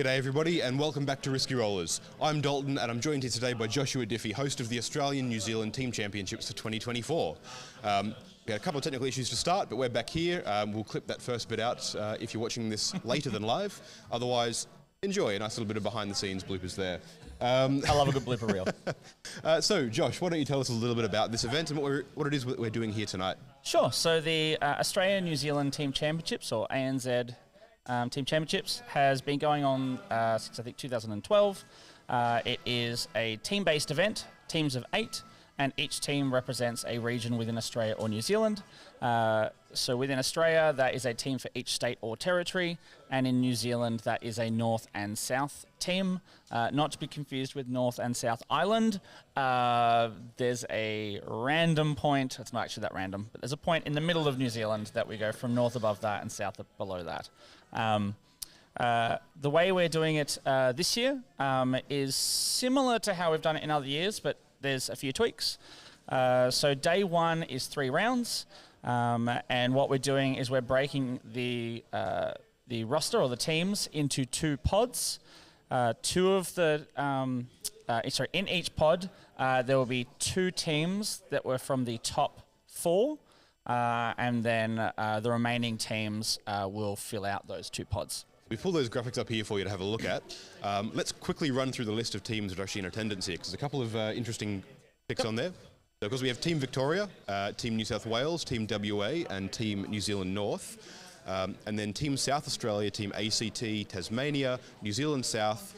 G'day everybody and welcome back to Risky Rollers. I'm Dalton and I'm joined here today by Joshua Diffie, host of the Australian-New Zealand Team Championships for 2024. We had a couple of technical issues to start, but we're back here. We'll clip that first bit out if you're watching this later than live. Otherwise, enjoy a nice little bit of behind-the-scenes bloopers there. I love a good blooper reel. So, Josh, why don't you tell us a little bit about this event and what it is we're doing here tonight? Sure. So the Australia-New Zealand Team Championships, or ANZ Team Championships, has been going on since I think 2012. It is a team-based event, teams of 8, and each team represents a region within Australia or New Zealand. So within Australia, that is a team for each state or territory, and in New Zealand, that is a North and South team, not to be confused with North and South Island. There's a random point, it's not actually that random, but there's a point in the middle of New Zealand that we go from north above that and south below that. The way we're doing it this year is similar to how we've done it in other years, but there's a few tweaks. So day one is 3 rounds, and what we're doing is we're breaking the roster or the teams into 2 pods. In each pod, there will be 2 teams that were from the top 4, and then the remaining teams will fill out those 2 pods. We pulled those graphics up here for you to have a look at. Let's quickly run through the list of teams that are actually in attendance here, because there's a couple of interesting picks on there. So, of course, we have Team Victoria, Team New South Wales, Team WA, and Team New Zealand North. And then Team South Australia, Team ACT, Tasmania, New Zealand South,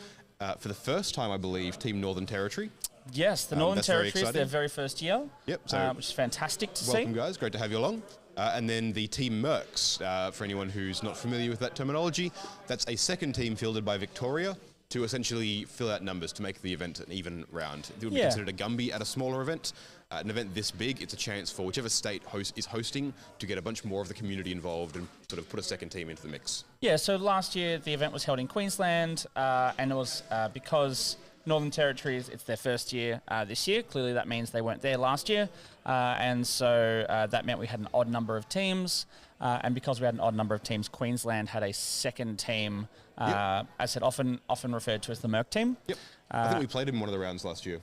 for the first time, I believe, Team Northern Territory. Yes, the Northern Territory is their very first year, yep, so which is fantastic to see. Welcome, guys. Great to have you along. And then the Team Mercs, for anyone who's not familiar with that terminology, that's a second team fielded by Victoria to essentially fill out numbers to make the event an even round. It would be considered a Gumby at a smaller event. An event this big, it's a chance for whichever state is hosting to get a bunch more of the community involved and sort of put a second team into the mix. Yeah, so last year the event was held in Queensland, and it was because Northern Territories, it's their first year this year. Clearly that means they weren't there last year, and so that meant we had an odd number of teams, and because we had an odd number of teams, Queensland had a second team, as I said, often referred to as the Merc team. Yep, I think we played in one of the rounds last year.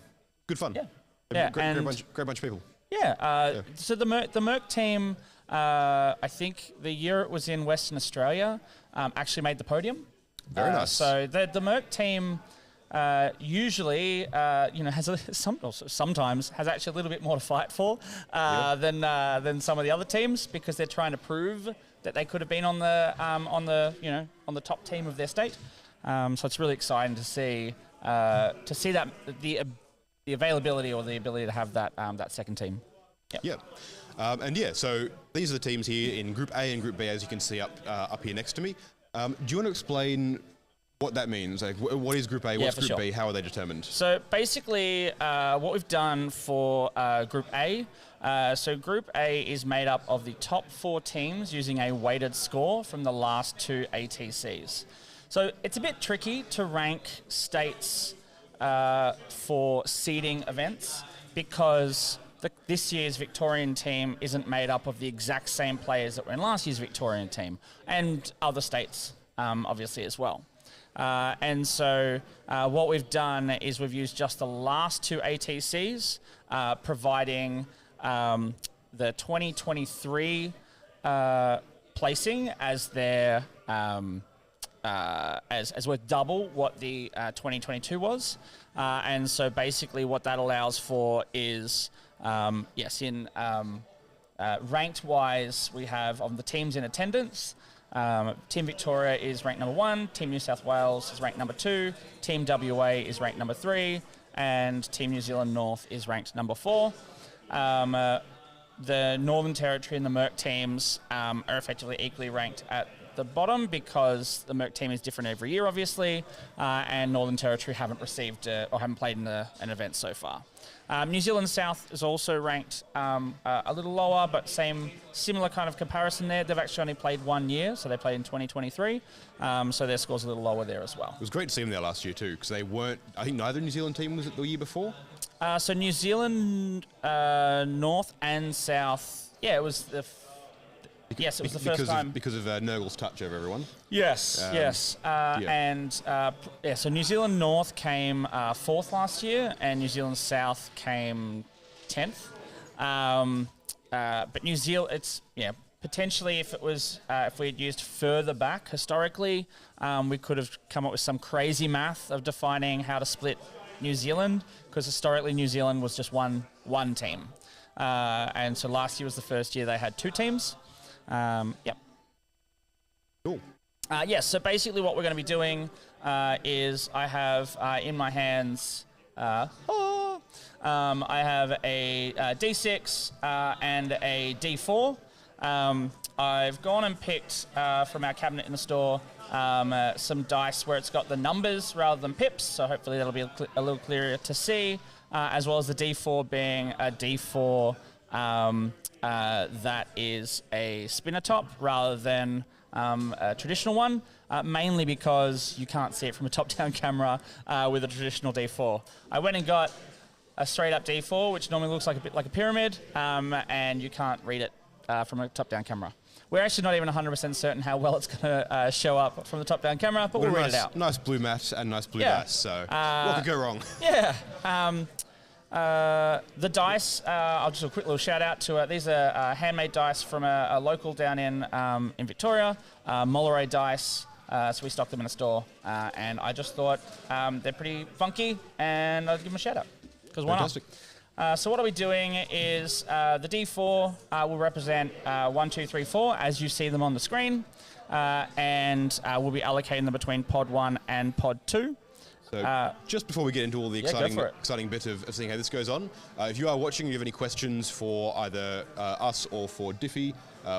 Good fun. Yeah. Great bunch of people. So the Merc team, I think the year it was in Western Australia, actually made the podium. Very nice. So the Merc team usually, has sometimes has actually a little bit more to fight for than some of the other teams, because they're trying to prove that they could have been on the top team of their state. So it's really exciting to see that the availability or the ability to have that second team. So these are the teams here in Group A and Group B, as you can see up here next to me. Do you want to explain what that means? Like, what is Group A, what's Group B, how are they determined? So basically, what we've done for Group A, so Group A is made up of the top 4 teams using a weighted score from the last 2 ATCs. So it's a bit tricky to rank states for seeding events, because this year's Victorian team isn't made up of the exact same players that were in last year's Victorian team, and other states obviously as well. And so what we've done is we've used just the last 2 ATCs, providing the 2023 placing as their as worth double what the 2022 was. And so basically what that allows for is, in ranked wise, we have of the teams in attendance, Team Victoria is ranked number 1, Team New South Wales is ranked number 2, Team WA is ranked number 3, and Team New Zealand North is ranked number 4. The Northern Territory and the Merc teams are effectively equally ranked at the bottom, because the Merc team is different every year, obviously, and Northern Territory haven't received or haven't played in an event so far. New Zealand South is also ranked a little lower, but similar kind of comparison there. They've actually only played 1 year, so they played in 2023, so their score's a little lower there as well. It was great to see them there last year too, because they weren't, I think neither New Zealand team was it the year before? So New Zealand North and South, it was the Yes, it was the first time. Because of Nurgle's touch over everyone. Yes, yes. So New Zealand North came 4th last year, and New Zealand South came 10th. But New Zealand, potentially if it was, if we had used further back historically, we could have come up with some crazy math of defining how to split New Zealand, because historically New Zealand was just one team. And so last year was the first year they had 2 teams. Yep. Cool. So basically what we're going to be doing is I have in my hands, I have a D6 and a D4. I've gone and picked from our cabinet in the store some dice where it's got the numbers rather than pips, so hopefully that'll be a little clearer to see, as well as the D4 being a D4 that is a spinner top rather than a traditional one, mainly because you can't see it from a top-down camera with a traditional D4. I went and got a straight-up D4, which normally looks like a bit like a pyramid, and you can't read it from a top-down camera. We're actually not even 100% certain how well it's going to show up from the top-down camera, but we'll read it out. Nice blue mat and nice blue dice, so what could go wrong? Yeah. The dice, I'll just do a quick little shout-out to these are handmade dice from a local down in Victoria, Molleray Dice. So we stock them in a store, and I just thought they're pretty funky, and I'd give them a shout-out, because why not? So what are we doing is the D4 will represent 1, 2, 3, 4 as you see them on the screen, and we'll be allocating them between pod 1 and pod 2. So just before we get into all the exciting bit of seeing how this goes on, if you are watching and you have any questions for either us or for Diffie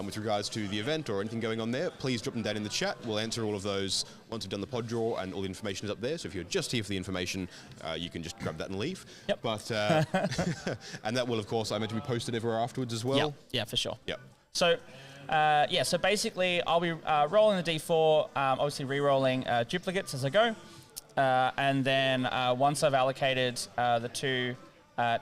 with regards to the event or anything going on there, please drop them down in the chat. We'll answer all of those once we've done the pod draw, and all the information is up there. So if you're just here for the information, you can just grab that and leave. Yep. But and that will, of course, I imagine, be posted everywhere afterwards as well. Yeah, for sure. Yep. So so basically I'll be rolling the D4, obviously re-rolling duplicates as I go. And then once I've allocated the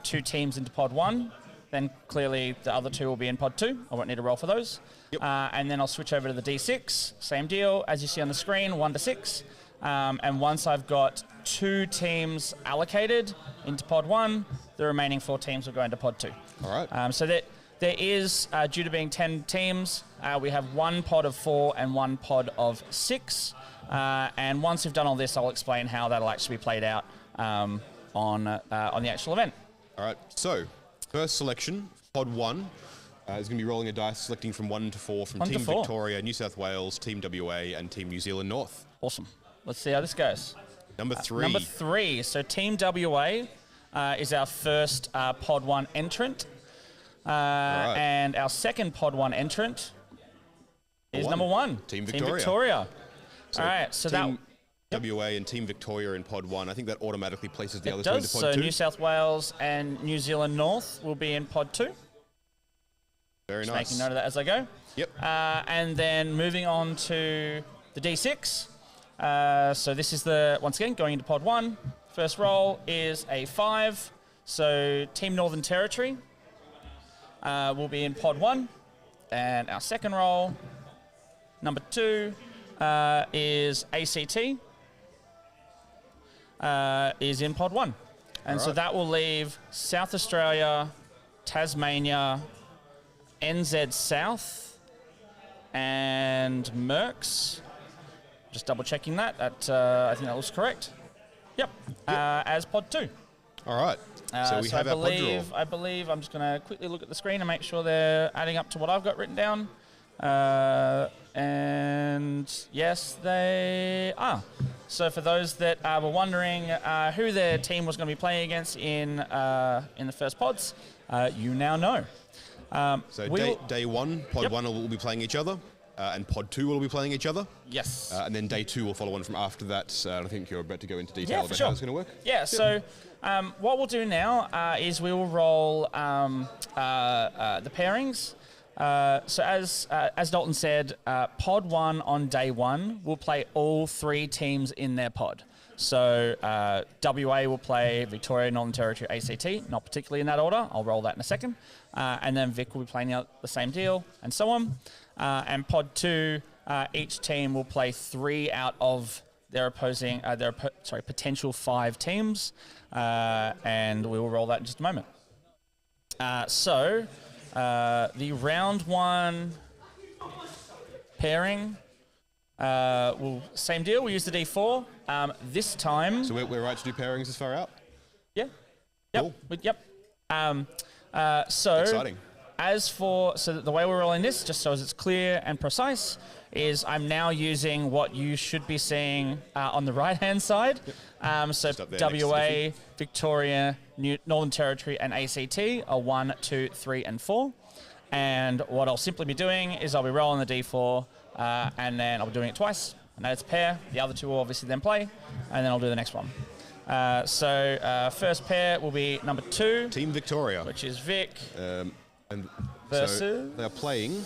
two teams into pod 1, then clearly the other 2 will be in pod 2. I won't need to roll for those. Yep. And then I'll switch over to the D6. Same deal, as you see on the screen, 1 to 6. And once I've got 2 teams allocated into pod 1, the remaining 4 teams will go into pod 2. All right. So that there is, due to being 10 teams, we have 1 pod of 4 and 1 pod of 6. And once we've done all this, I'll explain how that'll actually be played out on the actual event. All right. So first selection, pod 1, is going to be rolling a dice, selecting from 1 to 4 from Team Victoria, New South Wales, Team WA, and Team New Zealand North. Awesome. Let's see how this goes. Number 3. Number 3. So Team WA is our first pod 1 entrant. Right. And our second pod 1 entrant is number 1. Team Victoria. Team Victoria. So all right, so Team WA and Team Victoria in pod 1. I think that automatically places the other 2 into pod 2. So New South Wales and New Zealand North will be in pod 2. Very Just nice. making note of that as I go. Yep. And then moving on to the D6. So this is once again, going into pod 1. First roll is a 5. So Team Northern Territory will be in pod 1. And our second roll, number 2, is ACT, is in pod 1. And so that will leave South Australia, Tasmania, NZ South, and Mercs. Just double checking that. I think that was correct. Yep. As pod 2. All right. So we have our pod draw. I believe I'm just going to quickly look at the screen and make sure they're adding up to what I've got written down. And yes, they are. So for those that were wondering who their team was going to be playing against in the first pods, you now know. So day 1, pod 1 will be playing each other, and pod 2 will be playing each other. Yes. And then day 2 will follow on from after that. I think you're about to go into detail about sure. how it's going to work. Yeah. So what we'll do now is we will roll the pairings. So as Dalton said, pod 1 on day 1 will play all 3 teams in their pod. So WA will play Victoria, Northern Territory, ACT, not particularly in that order. I'll roll that in a second. And then Vic will be playing out the same deal, and so on. And Pod 2, each team will play 3 out of their opposing, potential 5 teams. And we will roll that in just a moment. The round 1 pairing, same deal. We use the D4. This time. So we're right to do pairings this far out? Yeah. Yep. Cool. Yep. Exciting. So the way we're rolling this, just so as it's clear and precise, is I'm now using what you should be seeing on the right-hand side. Yep. WA, Victoria, Northern Territory, and ACT are 1, 2, 3, and 4. And what I'll simply be doing is I'll be rolling the D4, and then I'll be doing it twice. And that's a pair. The other 2 will obviously then play, and then I'll do the next one. First pair will be number 2. Team Victoria. Which is Vic. And versus? So they're playing...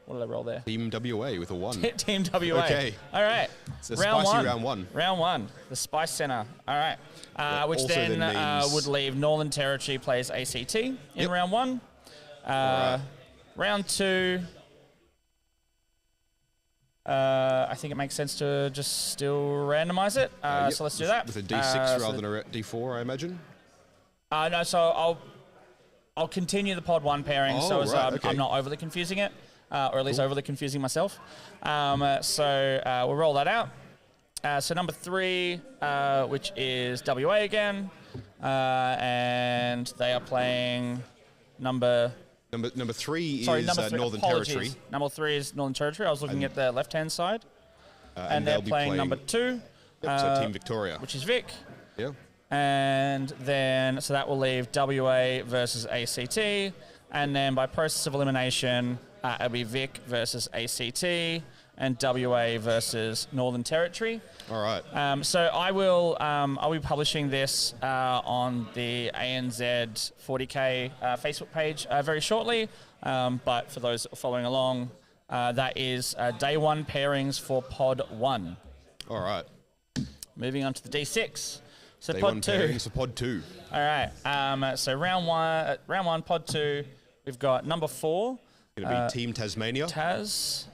What did I roll there? Team WA with a 1. Team WA. Okay. All right. It's a spicy round 1. Round 1. The Spice Center. All right. Which then means... would leave Northern Territory plays ACT in round 1. Right. Round 2... I think it makes sense to just still randomize it. So let's do that. With a D6 rather than a D4, I imagine? No, so I'll continue the pod 1 pairing, I'm not overly confusing it, or at least overly confusing myself. We'll roll that out. So number 3, which is WA again, and they are playing Number 3 is Northern Territory. Number 3 is Northern Territory. I was looking at the left-hand side. And they're playing number 2. So Team Victoria. Which is Vic. Yeah. And then, so that will leave WA versus ACT. And then by process of elimination, it'll be Vic versus ACT and WA versus Northern Territory. All right. So I'll be publishing this on the ANZ 40K Facebook page very shortly. But for those following along, that is day 1 pairings for pod 1. All right. Moving on to the D6. So day pod 1 2. pairings for pod 2. All right. So round one, pod 2, we've got number 4. Going to be Team Tasmania. Tas.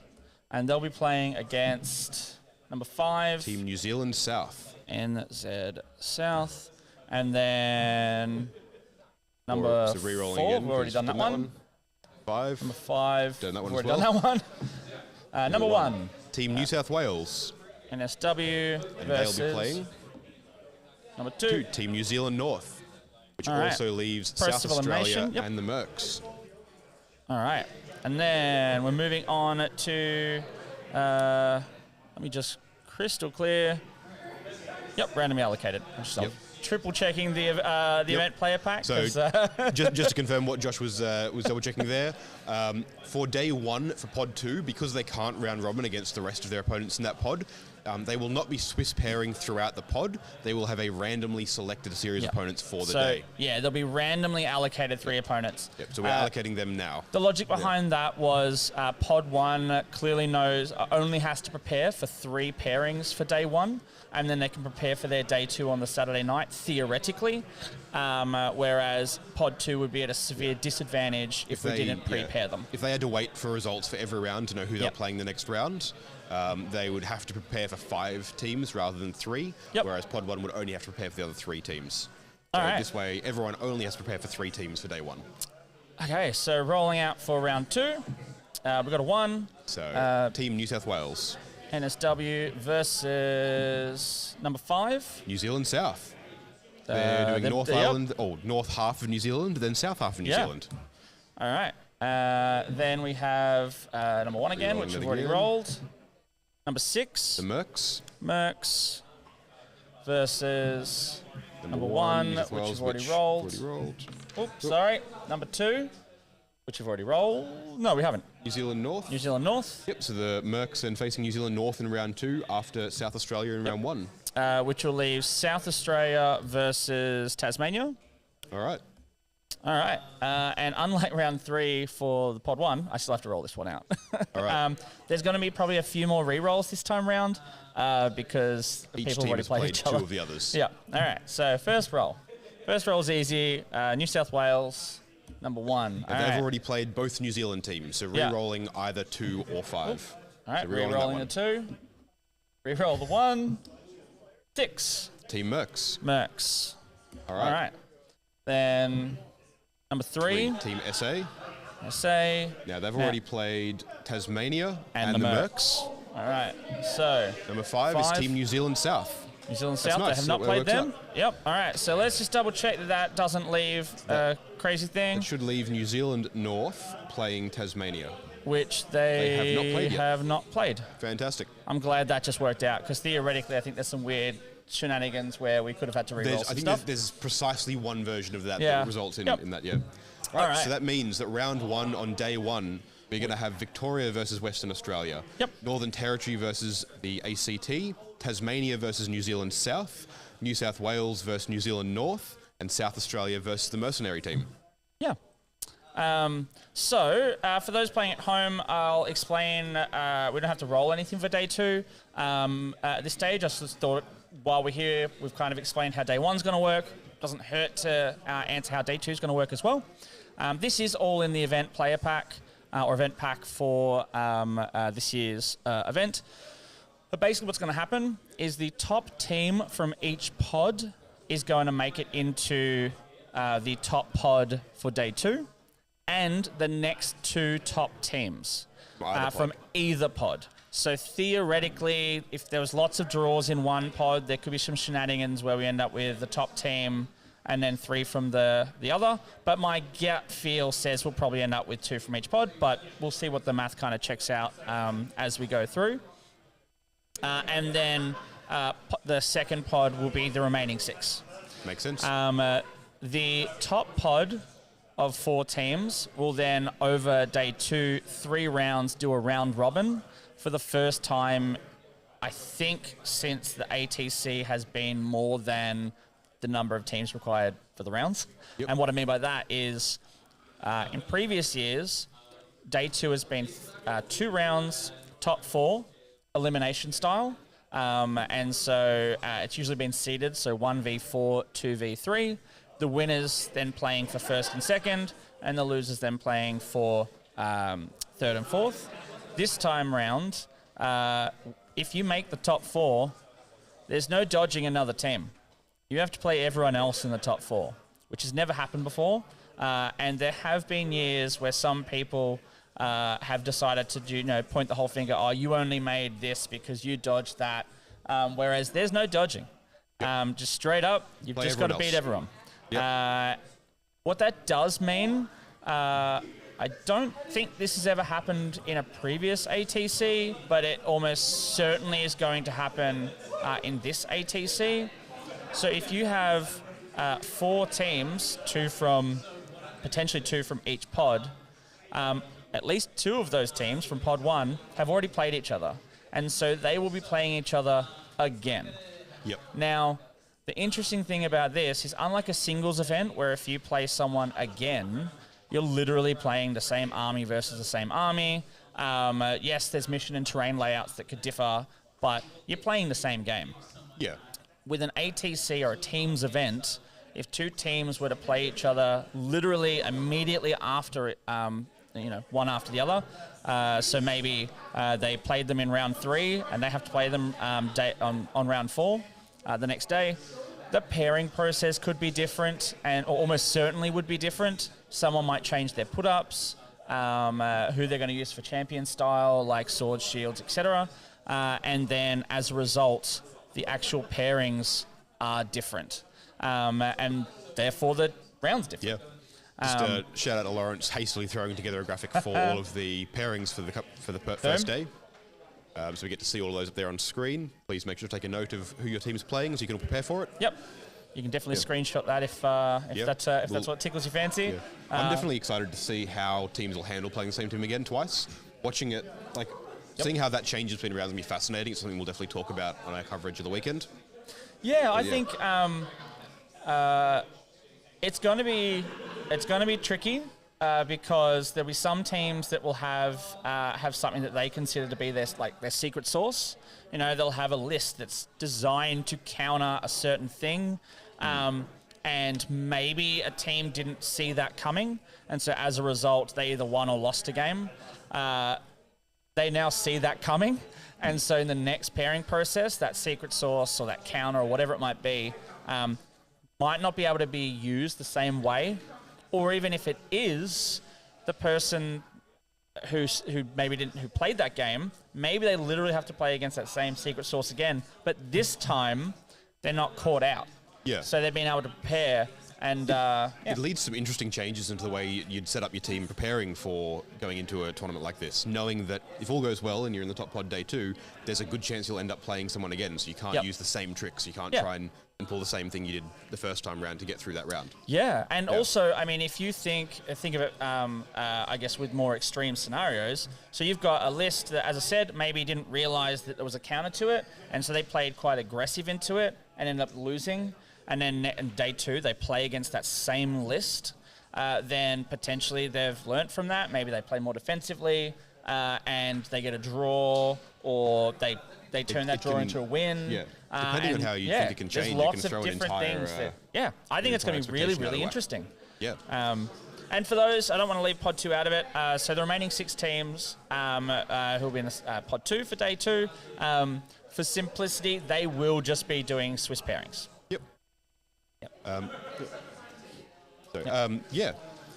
And they'll be playing against number 5. Team New Zealand South. NZ South. And then number 4. Again, We've already done that one. 5. Number 5. Done that one We've as already well. done that one. Number 1. Team New South Wales. NSW and versus they'll be playing number 2. Team New Zealand North, which also leaves South Australia and the Mercs. All right. And then we're moving on to, let me just crystal clear. Yep, randomly allocated. Triple checking the event player pack. So just to confirm what Josh was double checking there, for day 1 for pod 2, because they can't round robin against the rest of their opponents in that pod, they will not be Swiss pairing throughout the pod. They will have a randomly selected series of opponents for the day. Yeah, they'll be randomly allocated 3 opponents. Yep, so we're allocating them now. The logic behind that was pod 1 clearly only has to prepare for 3 pairings for day 1, and then they can prepare for their day 2 on the Saturday night, theoretically, whereas pod 2 would be at a severe disadvantage if we didn't prepare them. If they had to wait for results for every round to know who they're playing the next round, they would have to prepare for 5 teams rather than 3, whereas pod 1 would only have to prepare for the other 3 teams. So this way, everyone only has to prepare for 3 teams for day 1. Okay, so rolling out for round 2, we've got a 1. So Team New South Wales. NSW versus number 5. New Zealand South. They're doing north half of New Zealand, then south half of New Zealand. All right. Then we have number 1 again, which we've already rolled. Number 6. The Mercs. Mercs versus number 1, which we've already rolled. Oops, sorry. Number 2, which we've already rolled. No, we haven't. New Zealand North. New Zealand North. Yep, so the Mercs then facing New Zealand North in round 2 after South Australia in round 1. Which will leave South Australia versus Tasmania. All right. All right. And unlike round 3 for the pod 1, I still have to roll this one out. All right. There's going to be probably a few more re-rolls this time round because Each people team already has played played each 2 other. of the others. Yeah. All right. So first roll. First roll's easy. New South Wales, number 1. And they've already played both New Zealand teams, so re-rolling either 2 or 5. All right. So re-rolling the 2. Re-roll the 1. 6. Team Mercs. Mercs. All right. All right. Then number 3. Team SA. SA. Now, they've already played Tasmania And the Mercs. All right. So Number 5 is Team New Zealand South. New Zealand That's South, nice. they have not That played works them. Yep. All right. So let's just double check that that doesn't leave a crazy thing, It should leave New Zealand North playing Tasmania. which they have not played yet. have not played. Fantastic. I'm glad that just worked out because theoretically, I think there's some weird shenanigans where we could have had to re-roll I some think stuff. there's precisely one version of that Yeah. that results in, Yep. in that, yeah. All right. So that means that round 1 on day 1, we're going to have Victoria versus Western Australia. Yep. Northern Territory versus the ACT. Tasmania versus New Zealand South. New South Wales versus New Zealand North. And South Australia versus the mercenary team. Yeah. For those playing at home, I'll explain. We don't have to roll anything for day 2. At this stage, I just thought while we're here, we've kind of explained how day 1's going to work. Doesn't hurt to answer how day 2 is going to work as well. This is all in the event player pack or event pack for this year's event. But basically what's going to happen is the top team from each pod is going to make it into the top pod for day 2 and the next 2 top teams from either pod. So theoretically, if there was lots of draws in one pod, there could be some shenanigans where we end up with the top team and then 3 from the other. But my gut feel says we'll probably end up with 2 from each pod, but we'll see what the math kind of checks out as we go through. And then the second pod will be the remaining 6. Makes sense. The top pod of 4 teams will then, over day 2, 3 rounds, do a round robin for the first time, I think, since the ATC has been more than the number of teams required for the rounds. Yep. And what I mean by that is, in previous years, day 2 has been 2 rounds, top 4, elimination style. And so it's usually been seeded, so 1v4, 2v3. The winners then playing for first and second, and the losers then playing for third and fourth. This time round, if you make the top 4, there's no dodging another team. You have to play everyone else in the top 4, which has never happened before. And there have been years where some people have decided to point the whole finger, oh, you only made this because you dodged that. Whereas there's no dodging. Yep. Just straight up, you've Play just got to everyone beat else. everyone. Yep. What that does mean, I don't think this has ever happened in a previous ATC, but it almost certainly is going to happen in this ATC. So if you have 4 teams, potentially two from each pod, at least 2 of those teams from pod 1 have already played each other. And so they will be playing each other again. Yep. Now, the interesting thing about this is, unlike a singles event where if you play someone again, you're literally playing the same army versus the same army. Yes, there's mission and terrain layouts that could differ, but you're playing the same game. Yeah. With an ATC or a teams event, if 2 teams were to play each other literally immediately after it, one after the other, so maybe they played them in round 3 and they have to play them on round 4 the next day, the pairing process could be different or almost certainly would be different. Someone might change their put-ups, who they're going to use for champion style, like swords, shields, etc. And then as a result, the actual pairings are different. And therefore the round's different. Yeah. Just shout out to Lawrence hastily throwing together a graphic for all of the pairings for the first day. So we get to see all of those up there on screen. Please make sure to take a note of who your team's playing so you can all prepare for it. Yep. You can definitely screenshot that if that's what tickles your fancy. Yeah. I'm definitely excited to see how teams will handle playing the same team again twice. Watching it, seeing how that changes between rounds will be fascinating. It's something we'll definitely talk about on our coverage of the weekend. Yeah, I think it's going to be it's going to be tricky because there'll be some teams that will have something that they consider to be their secret sauce. You know, they'll have a list that's designed to counter a certain thing, and maybe a team didn't see that coming, and so as a result, they either won or lost a game. They now see that coming, and so in the next pairing process, that secret sauce or that counter or whatever it might be might not be able to be used the same way, or even if it is, the person who played that game, maybe they literally have to play against that same secret sauce again, but this time they're not caught out. Yeah. So they've been able to prepare. And it leads to some interesting changes into the way you'd set up your team preparing for going into a tournament like this, knowing that if all goes well and you're in the top pod day 2, there's a good chance you'll end up playing someone again, so you can't use the same tricks, you can't try and pull the same thing you did the first time round to get through that round. Yeah, and also, I mean, if you think of it, I guess with more extreme scenarios, so you've got a list that, as I said, maybe didn't realize that there was a counter to it, and so they played quite aggressive into it and ended up losing. And then in day 2, they play against that same list, then potentially they've learnt from that. Maybe they play more defensively, and they get a draw, or they turn that draw into a win. Yeah, depending on how you think it can change, you can throw an entire... I think it's going to be really, really interesting. Yeah. And for those, I don't want to leave Pod 2 out of it, so the remaining 6 teams who will be in Pod 2 for day 2, for simplicity, they will just be doing Swiss pairings.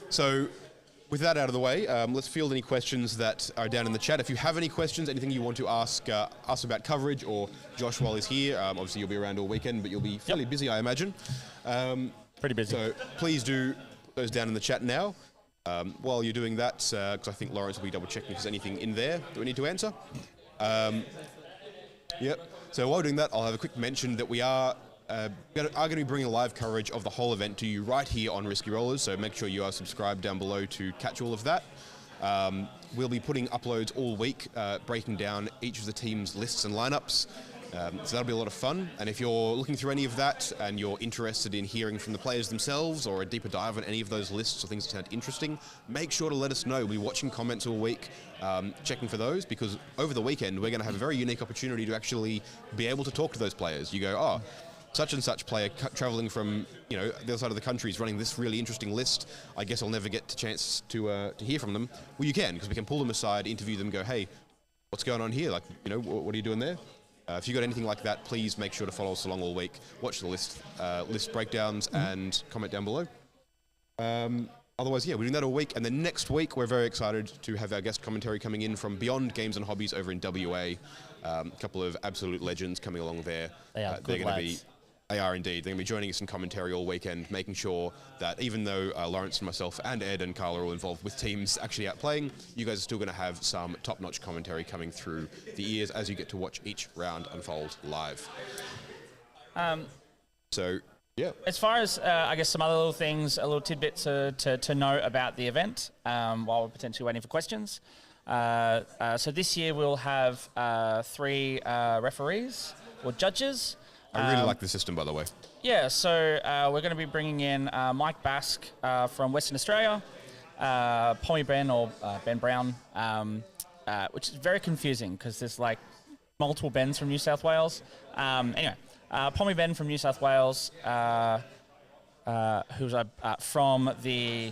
So with that out of the way, let's field any questions that are down in the chat. If you have any questions, anything you want to ask us about coverage, or Josh while he's here, obviously you'll be around all weekend, but you'll be fairly busy, I imagine. Pretty busy. So please do those down in the chat now. While you're doing that, because I think Lawrence will be double checking if there's anything in there that we need to answer. So while doing that, I'll have a quick mention that we are going to be bringing live coverage of the whole event to you right here on Risky Rollers, so make sure you are subscribed down below to catch all of that. We'll be putting uploads all week, breaking down each of the team's lists and lineups, so that'll be a lot of fun. And if you're looking through any of that and you're interested in hearing from the players themselves or a deeper dive on any of those lists or things that sound interesting, make sure to let us know. We'll be watching comments all week, checking for those, because over the weekend we're going to have a very unique opportunity to actually be able to talk to those players. You go, oh, such and such player traveling from the other side of the country is running this really interesting list. I guess I'll never get the chance to hear from them. Well, you can, because we can pull them aside, interview them, go, hey, what's going on here? Like, what are you doing there? If you got anything like that, please make sure to follow us along all week. Watch the list breakdowns and comment down below. Otherwise, we're doing that all week. And then next week, we're very excited to have our guest commentary coming in from Beyond Games and Hobbies over in WA. A couple of absolute legends coming along there. They're going to be. They are indeed. They're going to be joining us in commentary all weekend, making sure that even though Lawrence and myself and Ed and Carl are all involved with teams actually out playing, you guys are still going to have some top-notch commentary coming through the ears as you get to watch each round unfold live. As far as, I guess, some other little things, a little tidbit to know about the event while we're potentially waiting for questions. So this year we'll have 3 referees or judges. I really like the system, by the way. Yeah, so we're going to be bringing in Mike Bask from Western Australia, Pommy Ben or Ben Brown, which is very confusing because there's like multiple Bens from New South Wales. Anyway, Pommy Ben from New South Wales, who's from the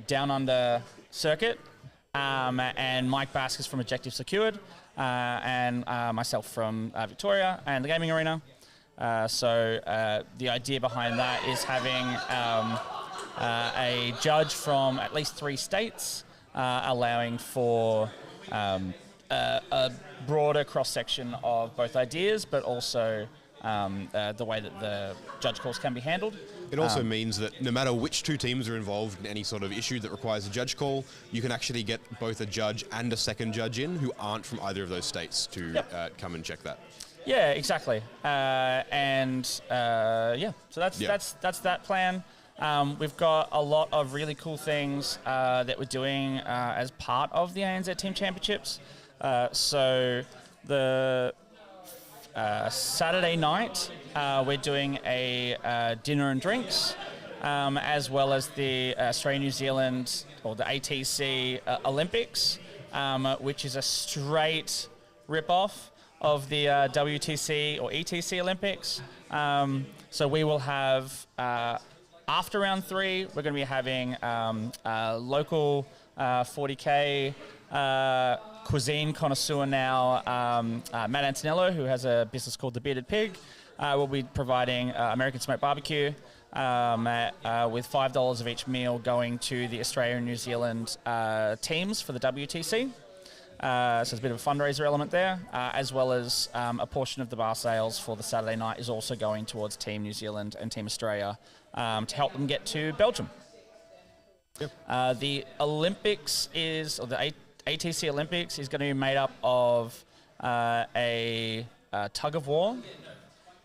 Down Under circuit, and Mike Bask is from Objective Secured. And myself from Victoria and the gaming arena. So the idea behind that is having a judge from at least 3 states, allowing for a broader cross-section of both ideas, but also the way that the judge calls can be handled. It also means that no matter which 2 teams are involved in any sort of issue that requires a judge call, you can actually get both a judge and a second judge in who aren't from either of those states to come and check that. Yeah, exactly. So that's that plan. We've got a lot of really cool things that we're doing as part of the ANZ Team Championships. So the Saturday night, we're doing a dinner and drinks as well as the Australia New Zealand, or the ATC Olympics, which is a straight rip-off of the WTC or ETC Olympics. So we will have, after round 3, we're going to be having local 40K cuisine connoisseur now, Matt Antonello, who has a business called The Bearded Pig, will be providing American Smoked Barbecue with $5 of each meal going to the Australia and New Zealand teams for the WTC. So there's a bit of a fundraiser element there, as well as a portion of the bar sales for the Saturday night is also going towards Team New Zealand and Team Australia to help them get to Belgium. Yep. The Olympics or the ATC Olympics is going to be made up of a tug of war,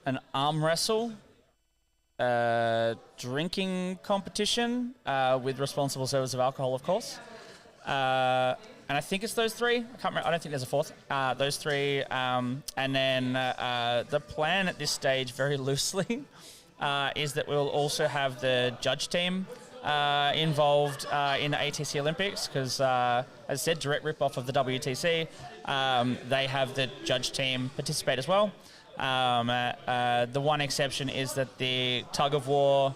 an arm wrestle, drinking competition with responsible service of alcohol, of course. And I think it's those 3. I can't remember. I don't think there's a 4th. Those 3. And then the plan at this stage, very loosely, is that we'll also have the judge team involved in the ATC Olympics because, as I said, direct rip-off of the WTC. They have the judge team participate as well. The one exception is that the tug of war,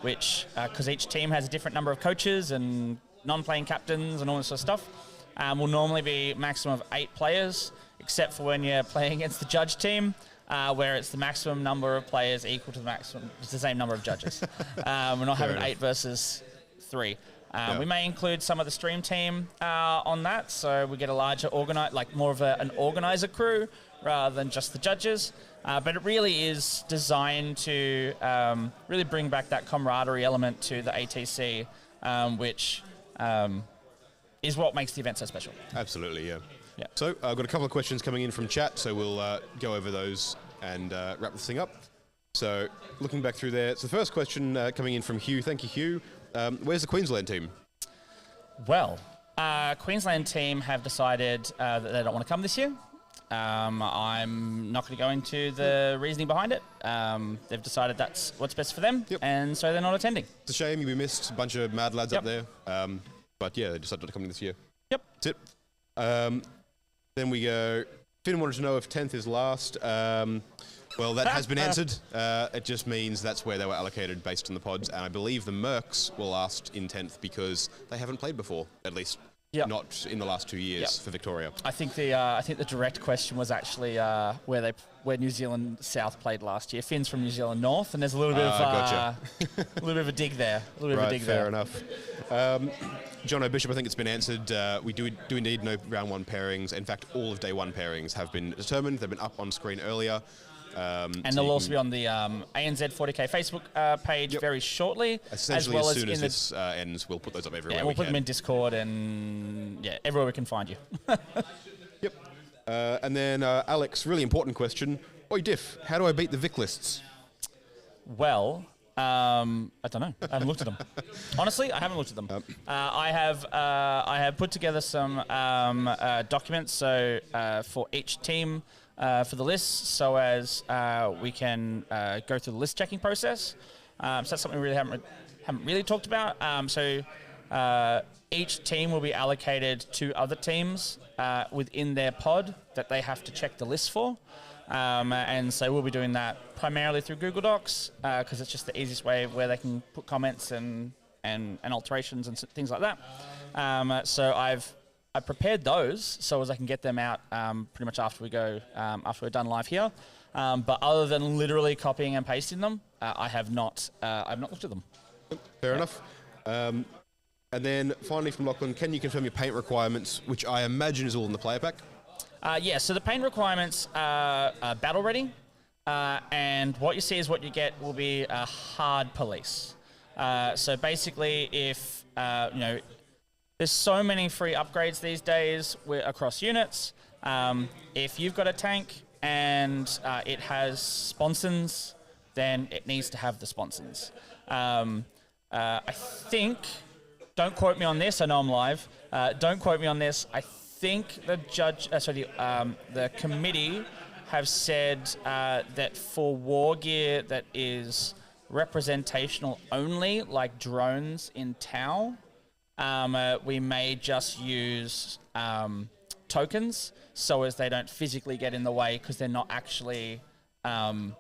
which, because each team has a different number of coaches and non-playing captains and all this sort of stuff, will normally be maximum of 8 players, except for when you're playing against the judge team, where it's the maximum number of players equal to the maximum, it's the same number of judges. We're not having 8 versus 3. We may include some of the stream team on that, so we get a larger more of an organizer crew rather than just the judges. But it really is designed to really bring back that camaraderie element to the ATC, which is what makes the event so special. Absolutely, yeah. So I've got a couple of questions coming in from chat, so we'll go over those and wrap this thing up. So looking back through there, so the first question coming in from Hugh. Thank you, Hugh. Where's the Queensland team? Well, Queensland team have decided that they don't want to come this year. I'm not going to go into the reasoning behind it. They've decided that's what's best for them, and so they're not attending. It's a shame. We missed a bunch of mad lads up there. But yeah, they decided not to come in this year. Yep. That's it. Then we go, Finn wanted to know if 10th is last. Well, that has been answered. It just means that's where they were allocated based on the pods, and I believe the Mercs were last in 10th because they haven't played before, at least not in the last 2 years for Victoria. I think the direct question was actually where New Zealand South played last year. Finn's from New Zealand North, and there's a little bit of a little bit of a dig there. Fair enough. John O'Bishop, I think it's been answered. We do indeed know round 1 pairings. In fact, all of day 1 pairings have been determined. They've been up on screen earlier. And they'll also be on the ANZ 40K Facebook page very shortly. Essentially, as soon as this ends, we'll put those up everywhere. Yeah, we'll put them in Discord and everywhere we can find you. And then Alex, really important question. Oi Diff, how do I beat the Vic lists? Well, I don't know. I haven't looked at them. Honestly, I haven't looked at them. I have put together some documents for each team for the list, so as we can go through the list checking process. So that's something we really haven't really talked about. So each team will be allocated to other teams within their pod that they have to check the list for. And so we'll be doing that primarily through Google Docs because it's just the easiest way where they can put comments and alterations and things like that. So I've prepared those so as I can get them out pretty much after we go after we're done live here. But other than literally copying and pasting them, I've not looked at them. Fair enough. And then finally from Lachlan, can you confirm your paint requirements, which I imagine is all in the player pack? So the paint requirements are battle ready, and what you see is what you get will be a hard police. So basically, if there's so many free upgrades these days across units. If you've got a tank and it has sponsons, then it needs to have the sponsons. I think, don't quote me on this, I know I'm live, don't quote me on this, I think the committee have said that for war gear that is representational only, like drones in Tau, we may just use tokens so as they don't physically get in the way because they're not actually there.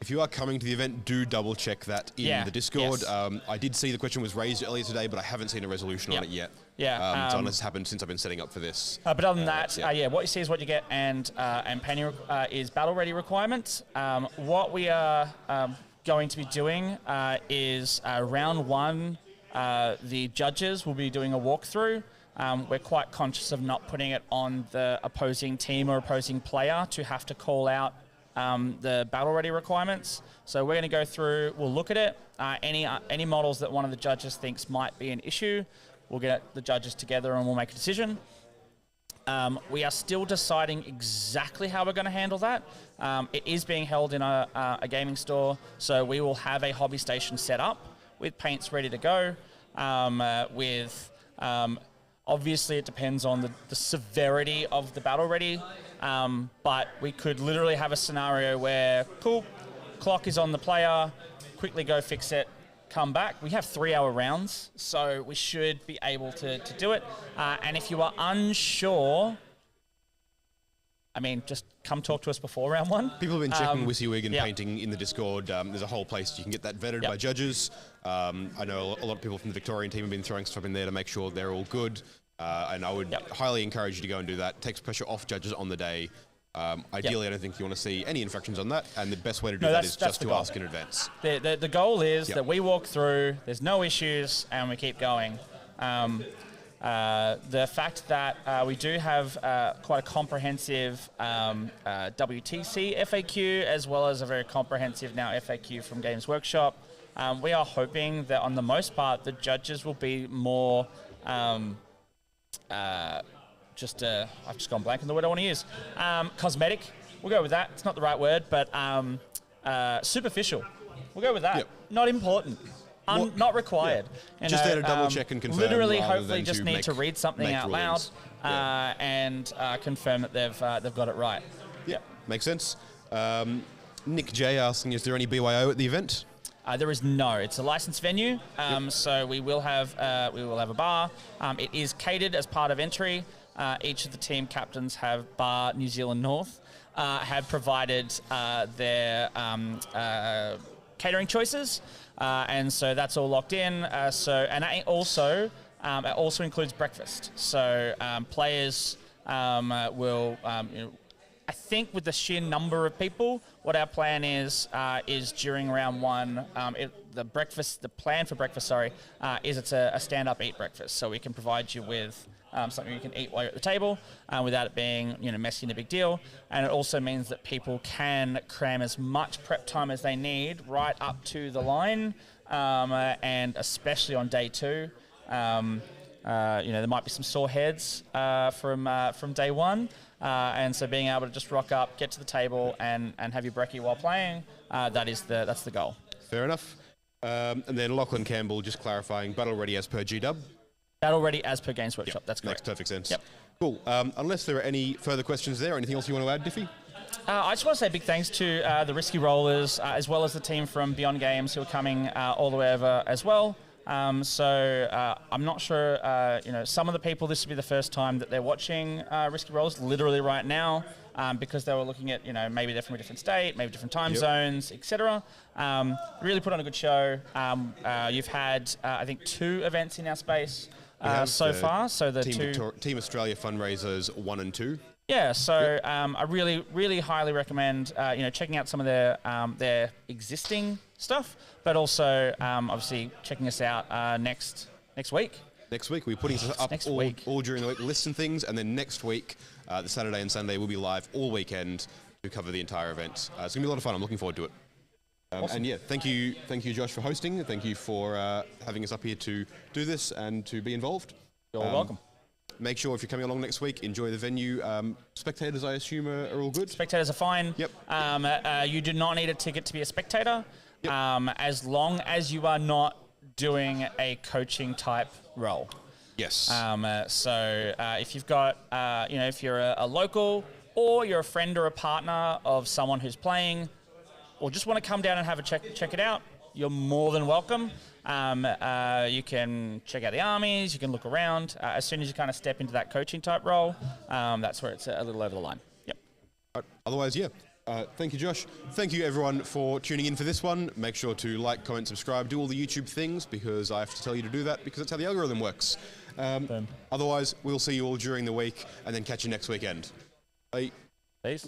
If you are coming to the event, do double check that in the Discord. Yes. I did see the question was raised earlier today, but I haven't seen a resolution on it yet. Yeah. So unless it's happened since I've been setting up for this. But other than that, what you see is what you get, and Penny is battle ready requirements. What we are going to be doing is round one. The judges will be doing a walkthrough. We're quite conscious of not putting it on the opposing team or opposing player to have to call out the battle ready requirements. So we're going to go through, we'll look at it. Any models that one of the judges thinks might be an issue, we'll get the judges together and we'll make a decision. We are still deciding exactly how we're going to handle that. It is being held in a gaming store, so we will have a hobby station set up with paints ready to go. Obviously, it depends on the severity of the battle ready, but we could literally have a scenario where, cool, clock is on the player, quickly go fix it, come back. We have 3-hour rounds, so we should be able to do it. And if you are unsure, I mean, just come talk to us before round one. People have been checking WYSIWYG and painting in the Discord. There's a whole place you can get that vetted by judges. I know a lot of people from the Victorian team have been throwing stuff in there to make sure they're all good. And I would highly encourage you to go and do that. It takes pressure off judges on the day. Ideally, I don't think you want to see any infractions on that, and the best way to do that is just to ask in advance. The goal is that we walk through, there's no issues, and we keep going. The fact that we do have quite a comprehensive WTC FAQ, as well as a very comprehensive now FAQ from Games Workshop, we are hoping that on the most part, the judges will be more... I've just gone blank on the word I want to use. Cosmetic. We'll go with that. It's not the right word, but superficial. We'll go with that. Not important. Not required. Just there to double check and confirm. Literally, hopefully, just need to read something out loud and confirm that they've got it right. Makes sense. Nick J asking, is there any BYO at the event? There is no. It's a licensed venue, so we will have a bar. It is catered as part of entry. Each of the team captains have Bar New Zealand North have provided their catering choices, and so that's all locked in. It also includes breakfast. So players will. I think with the sheer number of people, what our plan is during round one, the plan for breakfast, is it's a stand-up eat breakfast. So we can provide you with something you can eat while you're at the table without it being messy and a big deal. And it also means that people can cram as much prep time as they need right up to the line, and especially on day two. There might be some sore heads from day one. And so being able to just rock up, get to the table, and have your brekkie while playing, that's the goal. Fair enough. And then Lachlan Campbell just clarifying, battle ready as per GW. Battle ready as per Games Workshop. That's correct. Makes perfect sense. Yep. Cool. Unless there are any further questions there, anything else you want to add, Diffie? I just want to say big thanks to the Risky Rollers, as well as the team from Beyond Games who are coming all the way over as well. I'm not sure, some of the people, this will be the first time that they're watching Risky Rollers literally right now, because they were looking at, maybe they're from a different state, maybe different time zones, etc. Really put on a good show. You've had, I think, 2 events in our space so far. So the Team Australia fundraisers 1 and 2. Yeah, so I really, really highly recommend checking out some of their existing stuff, but also obviously checking us out next week. Next week, we're putting this up all during the week, lists and things, and then next week, the Saturday and Sunday, we'll be live all weekend to cover the entire event. It's going to be a lot of fun. I'm looking forward to it. Awesome. And thank you, Josh, for hosting. Thank you for having us up here to do this and to be involved. You're welcome. Make sure if you're coming along next week, enjoy the venue. Spectators, I assume, are all good? Spectators are fine. Yep. You do not need a ticket to be a spectator, yep. As long as you are not doing a coaching type role. Yes. If you've got, if you're a local or you're a friend or a partner of someone who's playing, or just want to come down and have a check it out, you're more than welcome. You can check out the armies, you can look around. As soon as you kind of step into that coaching type role, that's where it's a little over the line. Yep. Otherwise, yeah. Thank you, Josh. Thank you, everyone, for tuning in for this one. Make sure to like, comment, subscribe, do all the YouTube things, because I have to tell you to do that, because that's how the algorithm works. Otherwise, we'll see you all during the week, and then catch you next weekend. Bye. Peace.